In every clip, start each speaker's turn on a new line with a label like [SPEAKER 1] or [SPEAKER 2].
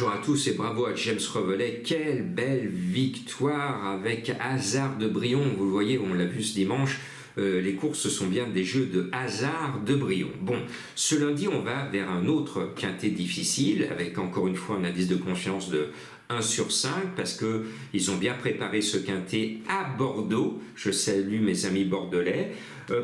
[SPEAKER 1] Bonjour à tous et bravo à James Revelet. Quelle belle victoire avec Hasard de Brion. Vous le voyez, on l'a vu ce dimanche. Les courses sont bien des jeux de Hasard de Brion. Bon, ce lundi, on va vers un autre quintet difficile avec encore une fois un indice de confiance de 1 sur 5 parce qu'ils ont bien préparé ce quintet à Bordeaux. Je salue mes amis bordelais.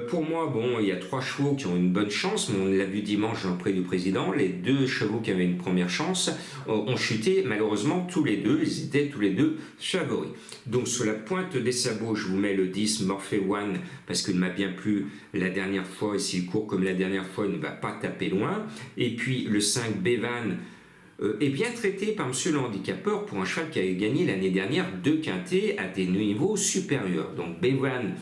[SPEAKER 1] Pour moi, bon, il y a 3 chevaux qui ont une bonne chance, mais on l'a vu dimanche dans le Prix du Président. Les 2 chevaux qui avaient une première chance ont chuté, malheureusement, tous les deux. Ils étaient tous les deux favoris. Donc, sur la pointe des sabots, je vous mets le 10 Morphe One, parce qu'il m'a bien plu la dernière fois, et s'il court comme la dernière fois, il ne va pas taper loin. Et puis, le 5 Bévan est bien traité par monsieur le handicapeur pour un cheval qui a gagné l'année dernière 2 quintets à des niveaux supérieurs. Donc, Bévan,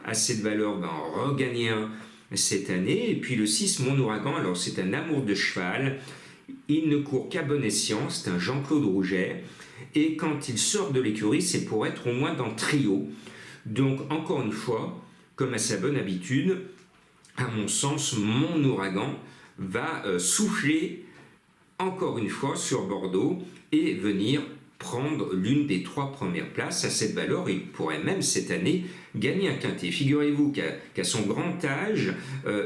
[SPEAKER 1] assez de valeur, va en regagner un cette année. Et puis le 6 Mon Ouragan, alors c'est un amour de cheval, il ne court qu'à bon escient, c'est un Jean-Claude Rouget, et quand il sort de l'écurie, c'est pour être au moins dans le trio. Donc encore une fois, comme à sa bonne habitude, à mon sens, Mon Ouragan va souffler encore une fois sur Bordeaux et venir prendre l'une des 3 premières places. À cette valeur, il pourrait même cette année gagner un quintet. Figurez-vous qu'à son grand âge,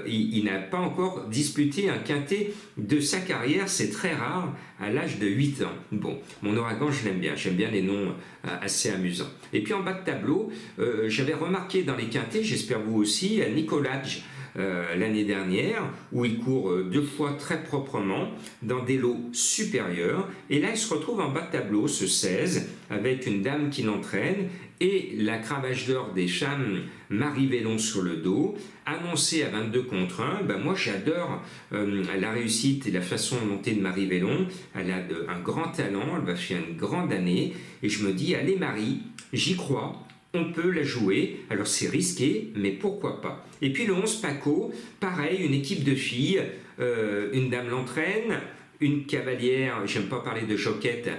[SPEAKER 1] il n'a pas encore disputé un quintet de sa carrière. C'est très rare à l'âge de 8 ans. Bon, Mon Ouragan, je l'aime bien. J'aime bien les noms assez amusants. Et puis en bas de tableau, j'avais remarqué dans les quintets, j'espère vous aussi, à Nicolaj, l'année dernière, où il court 2 fois très proprement dans des lots supérieurs, et là il se retrouve en bas de tableau, ce 16, avec une dame qui l'entraîne et la cravache d'or des femmes Marie Vélon sur le dos, annoncée à 22 contre 1. Ben moi j'adore la réussite et la façon de monter de Marie Vélon. Elle a un grand talent, elle va faire une grande année, et je me dis, allez Marie, j'y crois, on peut la jouer. Alors c'est risqué, mais pourquoi pas. Et puis le 11 Paco, pareil, une équipe de filles, une dame l'entraîne, une cavalière, j'aime pas parler de choquette,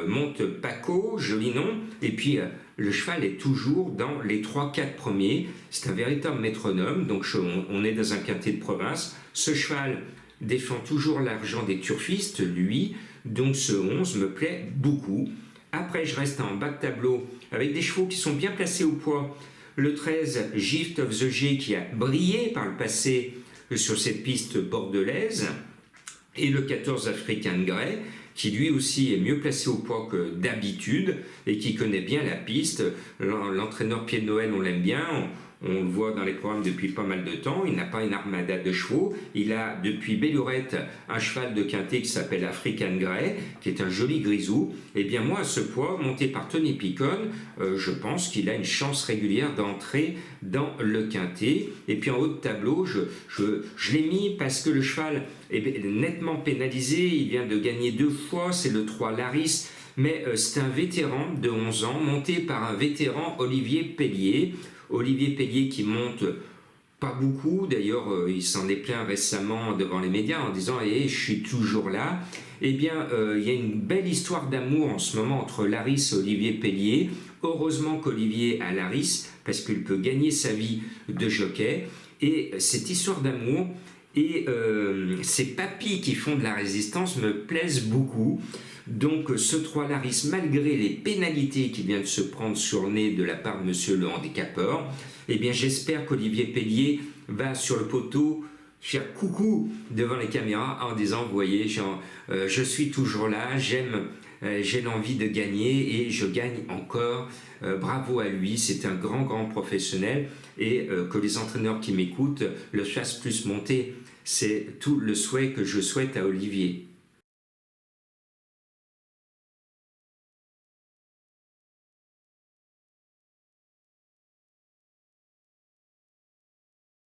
[SPEAKER 1] monte Paco, joli nom, et puis le cheval est toujours dans les 3-4 premiers. C'est un véritable métronome, donc on est dans un quintet de province. Ce cheval défend toujours l'argent des turfistes, lui, donc ce 11 me plaît beaucoup. Après, je reste en bas de tableau avec des chevaux qui sont bien placés au poids. Le 13, Gift of the G, qui a brillé par le passé sur cette piste bordelaise. Et le 14, African Grey, qui lui aussi est mieux placé au poids que d'habitude et qui connaît bien la piste. L'entraîneur Pied de Noël, on l'aime bien. On le voit dans les programmes depuis pas mal de temps. Il n'a pas une armada de chevaux. Il a depuis Bellurette un cheval de quintet qui s'appelle African Grey, qui est un joli grisou. Et bien moi, à ce poids, monté par Tony Picon, je pense qu'il a une chance régulière d'entrer dans le quintet. Et puis en haut de tableau, je l'ai mis parce que le cheval est nettement pénalisé. Il vient de gagner 2 fois. C'est le 3 Laris. Mais c'est un vétéran de 11 ans, monté par un vétéran, Olivier Pellier. Olivier Pellier qui monte pas beaucoup, d'ailleurs il s'en est plaint récemment devant les médias en disant je suis toujours là. Eh bien il y a une belle histoire d'amour en ce moment entre Laris et Olivier Pellier. Heureusement qu'Olivier a Laris parce qu'il peut gagner sa vie de jockey, et cette histoire d'amour et ces papis qui font de la résistance me plaisent beaucoup. Donc ce 3 Laris, malgré les pénalités qui viennent de se prendre sur le nez de la part de monsieur le handicapeur, eh bien j'espère qu'Olivier Pellier va sur le poteau faire coucou devant les caméras en disant, vous voyez, je suis toujours là, j'ai l'envie de gagner et je gagne encore. Bravo à lui, c'est un grand professionnel, et que les entraîneurs qui m'écoutent le fassent plus monter. C'est tout le souhait que je souhaite à Olivier.